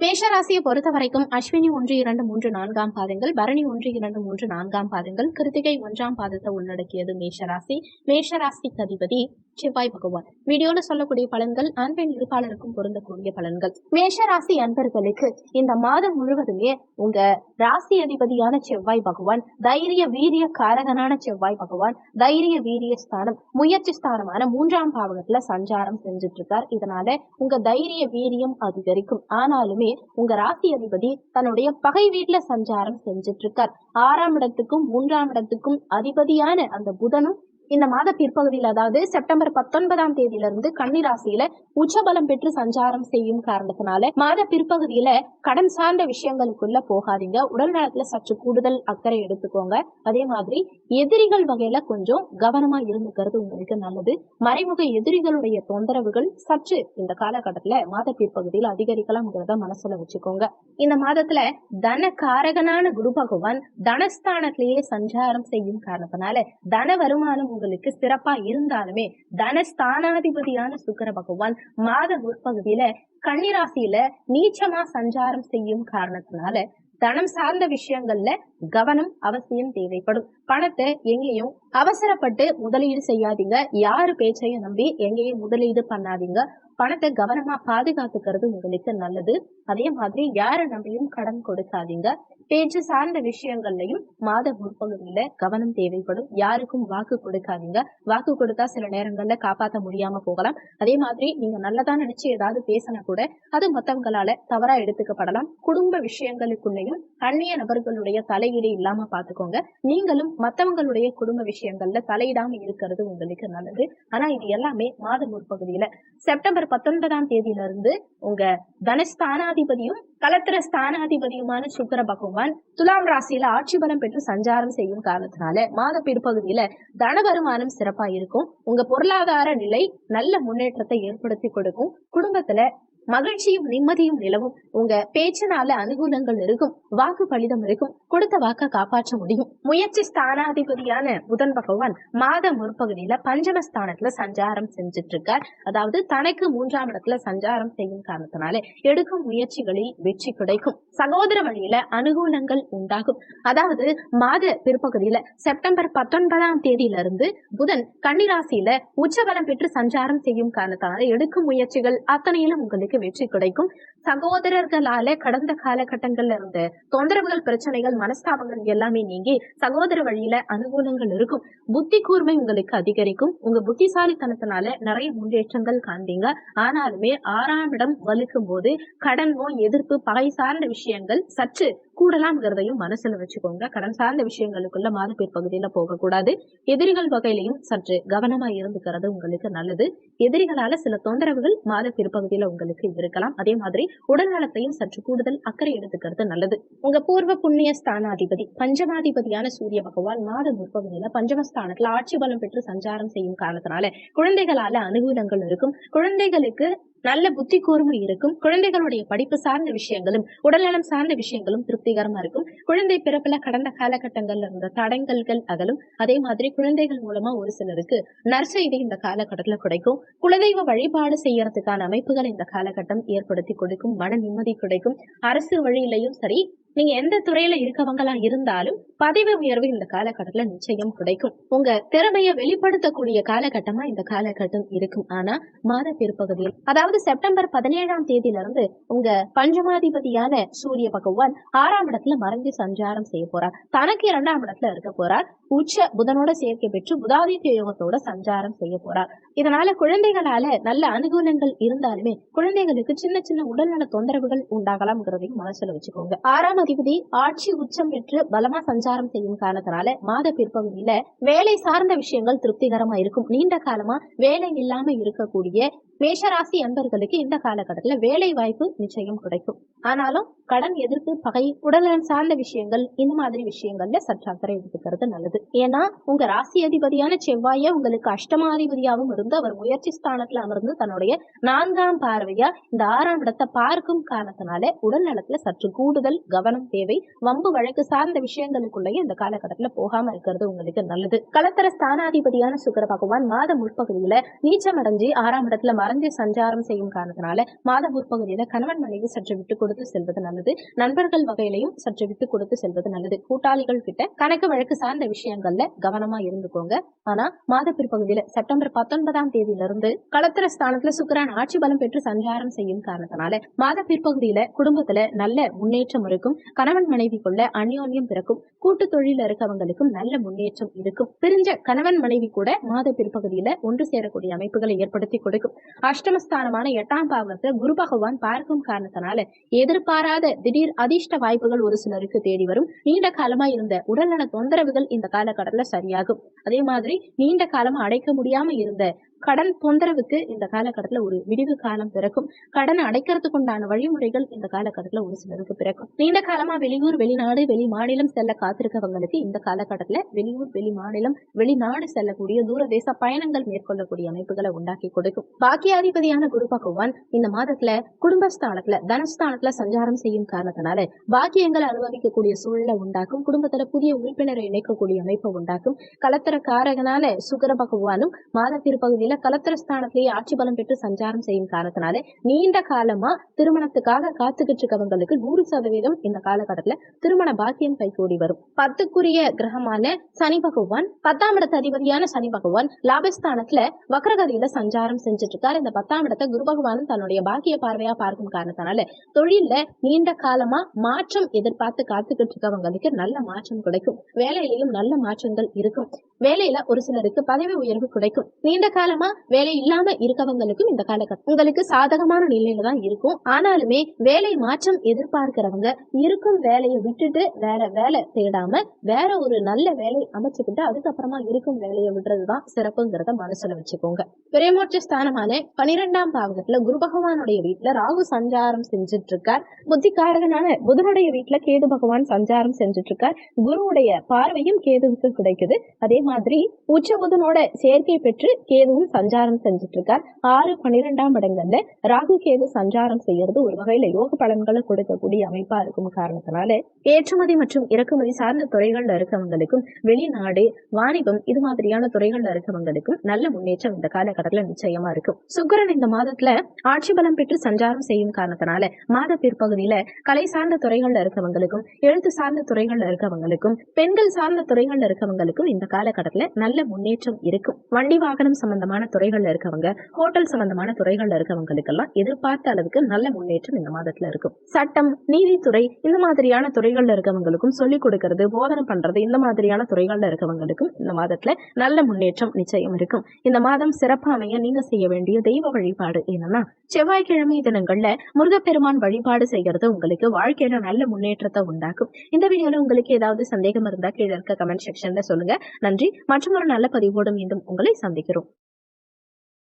மேஷராசியை பொறுத்த வரைக்கும் அஸ்வினி 1, 2, 3, 4ஆம் பாதங்கள், பரணி 1, 2, 3, 4ஆம் பாதங்கள், கிருத்திகை 1ஆம் பாதத்தை உள்ளடக்கியது மேஷராசி. மேஷராசிக்கு அதிபதி செவ்வாய் பகவான். வீடியோல சொல்லக்கூடிய பலன்கள் ஆண் பெண் இருப்பாளருக்கும் பொருந்தக்கூடிய பலன்கள். மேஷராசி அன்பர்களுக்கு இந்த மாதம் முழுவதுமே உங்க ராசி அதிபதியான செவ்வாய் பகவான், தைரிய வீரிய காரகனான செவ்வாய் பகவான், தைரிய வீரிய ஸ்தானம், முயற்சி ஸ்தானமான 3ஆம் பாவகத்துல சஞ்சாரம் செஞ்சுட்டு இருக்கார். இதனால உங்க தைரிய வீரியம் அதிகரிக்கும். ஆனாலுமே உங்க ராசி அதிபதி தன்னுடைய பகை வீட்டுல சஞ்சாரம் செஞ்சுட்டு இருக்கார். 6ஆம் இடத்துக்கும் 3ஆம் இடத்துக்கும் அதிபதியான அந்த புதனும் இந்த மாத பிற்பகுதியில், அதாவது செப்டம்பர் 19ஆம் தேதியிலிருந்து கன்னி ராசியில உச்சபலம் பெற்று சஞ்சாரம் செய்யும் காரணத்தினால மாத பிற்பகுதியில கடன் சார்ந்த விஷயங்களுக்குள்ள போகாதீங்க. உடல் நலத்துல சற்று கூடுதல் அக்கறை எடுத்துக்கோங்க. அதே மாதிரி எதிரிகள் வகையில கொஞ்சம் கவனமா இருந்துக்கிறது உங்களுக்கு நல்லது. மறைமுக எதிரிகளுடைய தொந்தரவுகள் சற்று இந்த காலகட்டத்துல மாத பிற்பகுதியில் அதிகரிக்கலாம்ங்கிறத மனசுல வச்சுக்கோங்க. இந்த மாதத்துல தன காரகனான குரு பகவான் தனஸ்தானத்திலேயே சஞ்சாரம் செய்யும் காரணத்தினால தன வருமானம் உங்களுக்கு சிறப்பா இருந்தாலுமே தனஸ்தானாதிபதியான சுக்கிர பகவான் மாத முற்பகுதியில கன்னிராசியில நீச்சமா சஞ்சாரம் செய்யும் காரணத்தினால தனம் சார்ந்த விஷயங்கள்ல கவனம் அவசியம் தேவைப்படும். பணத்தை எங்கேயும் அவசரப்பட்டு முதலீடு செய்யாதீங்க. யாரு பேச்சையும் நம்பி எங்கேயும் முதலீடு பண்ணாதீங்க. பணத்தை கவனமா பாதுகாத்துக்கிறது உங்களுக்கு நல்லது. அதே மாதிரி யாரை நம்பியும் கடன் கொடுக்காதீங்க. பேச்சு சார்ந்த விஷயங்கள்லயும் மாத முற்பகுதியில கவனம் தேவைப்படும். யாருக்கும் வாக்கு கொடுக்காதீங்க. வாக்கு கொடுத்தா சில நேரங்கள்ல காப்பாற்ற முடியாம போகலாம். அதே மாதிரி நீங்க நல்லதா நினைச்சு ஏதாவது பேசினா கூட அது மத்தவங்களால தவறா எடுத்துக்கப்படலாம். குடும்ப விஷயங்களுக்குள்ளேயும் அந்நிய நபர்களுடைய தலையீடு இல்லாம பாத்துக்கோங்க. நீங்களும் மத்தவங்களுடைய குடும்ப விஷயங்கள்ல தலையிடாம இருக்கிறது உங்களுக்கு நல்லது. ஆனா இது எல்லாமே மாத முற்பகுதியில செப்டம்பர் 19ஆம் தேதியிலிருந்து உங்க தனஸ்தானாதிபதியும் கலத்திர ஸ்தானாதிபதியுமான சுக்கிர பகவான் துலாம் ராசியில ஆட்சி பலம் பெற்று சஞ்சாரம் செய்யும் காரணத்தினால மாத பிற்பகுதியில தன வருமானம் சிறப்பா இருக்கும். உங்க பொருளாதார நிலை நல்ல முன்னேற்றத்தை ஏற்படுத்தி கொடுக்கும். குடும்பத்துல மகிழ்ச்சியும் நிம்மதியும் நிலவும். உங்க பேச்சினால அனுகூலங்கள் இருக்கும். வாக்கு பலிதம் இருக்கும். கொடுத்த வாக்க காப்பாற்ற முடியும். முயற்சி ஸ்தானாதிபதியான புதன் பகவான் மாத முற்பகுதியில பஞ்சமஸ்தானத்துல சஞ்சாரம் செஞ்சுட்டு இருக்கார். அதாவது தனக்கு 3ஆம் இடத்துல சஞ்சாரம் செய்யும் காரணத்தினால எடுக்கும் முயற்சிகளில் வெற்றி கிடைக்கும். சகோதர வழியில அனுகூலங்கள் உண்டாகும். அதாவது மாத பிற்பகுதியில செப்டம்பர் 19ஆம் தேதியிலிருந்து புதன் கன்னிராசியில உச்சபலம் பெற்று சஞ்சாரம் செய்யும் காரணத்தினால எடுக்கும் முயற்சிகள் அத்தனையிலும் உங்களுக்கு வெற்றி கிடைக்கும். சகோதரர்களால கடந்த காலகட்டங்கள்ல இருந்த தொந்தரவுகள், பிரச்சனைகள், மனஸ்தாபங்கள் எல்லாமே நீங்கி சகோதர வழியில அனுகூலங்கள் இருக்கும். புத்தி கூர்மை உங்களுக்கு அதிகரிக்கும். உங்க புத்திசாலித்தனத்தினால நிறைய முன்னேற்றங்கள் காண்பீங்க. ஆனாலுமே 6ஆம் இடம் வலுக்கும் போது கடன் நோய் எதிர்ப்பு பகை சார்ந்த விஷயங்கள் சற்று கூடலாம்ங்கிறதையும் மனசுல வச்சுக்கோங்க. கடன் சார்ந்த விஷயங்களுக்குள்ள மாத பிற்பகுதியில போகக்கூடாது. எதிரிகள் வகையிலையும் சற்று கவனமா இருந்துக்கிறது உங்களுக்கு நல்லது. எதிரிகளால சில தொந்தரவுகள் மாத பிற்பகுதியில உங்களுக்கு இருக்கலாம். அதே மாதிரி உடல் நலத்தையும் சற்று கூடுதல் அக்கறை எடுத்துக்கிறது நல்லது. உங்க பூர்வ புண்ணிய ஸ்தானாதிபதி பஞ்சமாதிபதியான சூரிய பகவான் மாத முற்பகுதியில பஞ்சமஸ்தானத்துல ஆட்சி பலம் பெற்று சஞ்சாரம் செய்யும் காரணத்தினால குழந்தைகளால அனுகூலங்கள் இருக்கும். குழந்தைகளுக்கு நல்ல புத்தி கூர்மை இருக்கும். குழந்தைகளுடைய படிப்பு சார்ந்த விஷயங்களும் உடல்நலம் சார்ந்த விஷயங்களும் திருப்திகரமா இருக்கும். குழந்தை பிறப்புல கடந்த காலகட்டங்கள்ல இருந்த தடங்கல்கள் அகலும். அதே மாதிரி குழந்தைகள் மூலமா ஒரு சிலருக்கு நற்செய்தி இந்த காலகட்டத்துல கிடைக்கும். குலதெய்வ வழிபாடு செய்யறதுக்கான அமைப்புகள் இந்த காலகட்டம் ஏற்படுத்தி கொடுக்கும். மன நிம்மதி கிடைக்கும். அரசு வழியிலையும் சரி, நீங்க எந்த துறையில இருக்கவங்களா இருந்தாலும் பதவி உயர்வு இந்த காலகட்டத்துல நிச்சயம் கிடைக்கும். உங்க திறமையை வெளிப்படுத்தக்கூடிய காலகட்டமா இந்த காலகட்டம் இருக்கும். ஆனா மாத பிற்பகுதியில், அதாவது செப்டம்பர் 17ஆம் தேதியிலிருந்து உங்க பஞ்சமாதிபதியான சூரிய பகவான் 6ஆம் இடத்துல மறைஞ்சு சஞ்சாரம் செய்ய போறார். தனக்கு 2ஆம் இடத்துல இருக்க போறார். உச்ச புதனோட சேர்க்கை பெற்று புதாதித்ய யோகத்தோட சஞ்சாரம் செய்ய போறார். இதனால குழந்தைகளால நல்ல அனுகூலங்கள் இருந்தாலுமே குழந்தைகளுக்கு சின்ன சின்ன உடல்நல தொந்தரவுகள் உண்டாகலாம்ங்கிறதையும் மனசுல வச்சுக்கோங்க. 6ஆம் அதிபதி ஆட்சி உச்சம் பெற்று பலமா சஞ்சாரம் செய்யும் காரணத்தினால மாத பிற்பகுதியில வேலை சார்ந்த விஷயங்கள் திருப்திகரமா இருக்கும். நீண்ட காலமா வேலை இல்லாம இருக்கக்கூடிய மேஷராசி அன்பர்களுக்கு இந்த காலகட்டத்துல வேலை வாய்ப்பு நிச்சயம் கிடைக்கும். ஆனாலும் கடன் எதிர்ப்பு பகை உடல்நலம் சார்ந்த விஷயங்கள் இந்த மாதிரி விஷயங்கள்ல சற்று அக்கறை எடுத்துக்கிறது நல்லது. ஏன்னா உங்க ராசி அதிபதியான செவ்வாய உங்களுக்கு அஷ்டமாதிபதியாகவும் இருந்து அவர் முயற்சி ஸ்தானத்துல அமர்ந்து தன்னுடைய 4ஆம் பார்வையா இந்த 6ஆம் இடத்தை பார்க்கும் காரணத்தினால உடல் நலத்துல சற்று கூடுதல் கவனம் தேவை. வம்பு வழக்கு சார்ந்த விஷயங்களுக்குள்ளேயே இந்த காலகட்டத்துல போகாம இருக்கிறது உங்களுக்கு நல்லது. கலத்தர ஸ்தானாதிபதியான சுக்கிர பகவான் மாத முற்பகுதியில நீச்சம் அடைஞ்சு 6ஆம் இடத்துல மறந்து சஞ்சாரம் செய்யும் காரணத்தினால மாத முற்பகுதியில கணவன் மனைவி சற்று விட்டு கொடுத்து செல்வது நல்லது. நண்பர்கள் வகையிலையும் சற்று விட்டு கொடுத்து செல்வது நல்லது. கூட்டாளிகள் கிட்ட கணக்கு வழக்கு சார்ந்த விஷயங்கள்ல கவனமா இருந்துக்கோங்க. ஆனா மாத பிற்பகுதியில செப்டம்பர் 19ஆம் தேதியிலிருந்து களத்திர ஸ்தானத்துல சுக்கிரன் ஆட்சி பலம் பெற்று சஞ்சாரம் செய்யும் காரணத்தினால மாத பிற்பகுதியில குடும்பத்துல நல்ல முன்னேற்றம் இருக்கும். கணவன் மனைவிக்குள்ள அந்யோன்யம் பிறக்கும். கூட்டு தொழில இருக்கவங்களுக்கும் நல்ல முன்னேற்றம் இருக்கும். பிரிஞ்ச கணவன் மனைவி கூட மாத பிற்பகுதியில ஒன்று சேரக்கூடிய அமைப்புகளை ஏற்படுத்தி கொடுக்கும். அஷ்டமஸ்தானமான 8ஆம் பாவத்தை குரு பகவான் பார்க்கும் காரணத்தினால எதிர்பாராத திடீர் அதிர்ஷ்ட வாய்ப்புகள் ஒரு சிலருக்கு தேடி வரும். நீண்ட காலமா இருந்த உடல்நல தொந்தரவுகள் இந்த காலகட்டத்துல சரியாகும். அதே மாதிரி நீண்ட காலமா அடைக்க முடியாம இருந்த கடன் தொந்தரவுக்கு இந்த காலகட்டத்துல ஒரு விடிவு காலம் பிறக்கும். கடன் அடைக்கிறதுக்கு உண்டான வழிமுறைகள் இந்த காலகட்டத்துல ஒரு சிலருக்கு பிறக்கும். நீண்ட காலமா வெளியூர் வெளிநாடு வெளி மாநிலம் செல்ல காத்திருக்கவங்களுக்கு இந்த காலகட்டத்துல வெளியூர் வெளி மாநிலம் வெளிநாடு செல்லக்கூடிய தூரதேச பயணங்கள் மேற்கொள்ளக்கூடிய அமைப்புகளை உண்டாக்கி கொடுக்கும். பாக்கியாதிபதியான குரு பகவான் இந்த மாதத்துல குடும்பஸ்தானத்துல தனஸ்தானத்துல சஞ்சாரம் செய்யும் காரணத்தினால பாக்கியங்கள் அனுபவிக்கக்கூடிய சூழலை உண்டாக்கும். குடும்பத்துல புதிய உறுப்பினரை இணைக்கக்கூடிய அமைப்பை உண்டாக்கும். கலத்தர காரகனால சுக்கிர பகவானும் மாத பிற்பகுதியில் கலத்திரஸ்தானத்திலேயே ஆட்சி பலம் பெற்று சஞ்சாரம் செய்யும் காரணத்தினால நீண்ட காலமா திருமணத்துக்காக காத்துக்கிட்டு இருக்கவங்களுக்கு 100% இந்த காலகட்டத்துல திருமண பாக்கியம் கைகூடி வரும். 10க்குரிய கிரகமான சனி பகவான் 10ஆம் இடத்து அதிபதியான சனி பகவான் லாபஸ்தானத்துல வக்ரகதியில சஞ்சாரம் செஞ்சுட்டு இருக்காரு. இந்த 10ஆம் இடத்தை குரு பகவானும் தன்னுடைய பாக்கிய பார்வையா பார்க்கும் காரணத்தினால தொழில நீண்ட காலமா மாற்றம் எதிர்பார்த்து காத்துக்கிட்டு இருக்கவங்களுக்கு நல்ல மாற்றம் கிடைக்கும். வேலையிலும் நல்ல மாற்றங்கள் இருக்கும். வேலையில ஒரு சிலருக்கு பதவி உயர்வு கிடைக்கும். நீண்ட காலமா வேலை இல்லாம இருக்கவங்களுக்கும் இந்த காலகட்டம் உங்களுக்கு சாதகமான நிலையில தான் இருக்கும். ஆனாலுமே வேலை மாற்றம் எதிர்பார்க்கிறவங்க இருக்கும் வேலையை விட்டுட்டு வேற வேலை தேடாம வேற ஒரு நல்ல வேலை அமைச்சுக்கிட்டு அதுக்கப்புறமா இருக்கும் வேலையை விடுறதுதான் சிறப்புங்கிறத மனசுல வச்சுக்கோங்க. பிரேமோட்ச ஸ்தானமான 12ஆம் பாவகத்துல குரு பகவானுடைய வீட்டுல ராகு சஞ்சாரம் செஞ்சுட்டு இருக்கார். புத்திகாரகனான புதனுடைய வீட்டுல கேது பகவான் சஞ்சாரம் செஞ்சுட்டு இருக்கார். குருவுடைய பார்வையும் கேதுவுக்கு கிடைக்குது. அதே மாதிரி உச்ச புதனோட சேர்க்கை பெற்று கேதுவும் சஞ்சாரம் செஞ்சுட்டு இருக்கார். 6, 12ஆம் இடங்கள்ல ராகு கேது சஞ்சாரம் செய்யறது ஒரு வகையில யோக பலன்களை கொடுக்கக்கூடிய அமைப்பா இருக்கும் காரணத்தினால ஏற்றுமதி மற்றும் இறக்குமதி சார்ந்த துறைகள்ல இருக்கவங்களுக்கும் வெளிநாடு வாணிபம் இது மாதிரியான துறைகள்ல இருக்கவங்களுக்கும் நல்ல முன்னேற்றம் இந்த காலகட்டத்துல நிச்சயமா இருக்கும். சுக்கிரன் இந்த மாதத்துல ஆட்சி பலம் பெற்று சஞ்சாரம் செய்யும் காரணத்தினால மாத பிற்பகுதியில கலை சார்ந்த துறைகள்ல இருக்கவங்களுக்கும் எழுத்து சார்ந்த துறைகள்ல இருக்கவங்களுக்கும் பெண்கள் சார்ந்த துறைகள்ல இருக்கவங்களுக்கும் இந்த காலகட்டத்துல நல்ல முன்னேற்றம் இருக்கும். வண்டி வாகனம் சம்பந்தமான துறைகள்ல இருக்கவங்க ஹோட்டல் சம்பந்தமான துறைகள்ல இருக்கவங்களுக்கு எல்லாம் எதிர்பார்த்த அளவுக்கு நல்ல முன்னேற்றம் இந்த மாதத்துல இருக்கும். சட்டம் நீதித்துறை இந்த மாதிரியான துறைகள்ல இருக்கவங்களுக்கும் சொல்லிக் கொடுக்கறது போதனை பண்றது இந்த மாதிரியான துறைகள்ல இருக்கவங்களுக்கும் இந்த மாதத்துல நல்ல முன்னேற்றம் நிச்சயம் இருக்கும். இந்த மாதம் சிறப்பா அமைய நீங்க செய்ய வேண்டிய தெய்வ வழிபாடு என்னன்னா செவ்வாய்க்கிழமை தினங்கள்ல முருகப்பெருமான் வழிபாடு செய்யறது உங்களுக்கு வாழ்க்கையில நல்ல முன்னேற்றத்தை உண்டாக்கும். இந்த வீடியோல உங்களுக்கு ஏதாவது சந்தேகம் இருந்தா கீழே இருக்க கமெண்ட் செக்ஷன்ல சொல்லுங்க. நன்றி. மற்றும் ஒரு நல்ல பதிவோடு மீண்டும் உங்களை சந்திக்கிறோம்.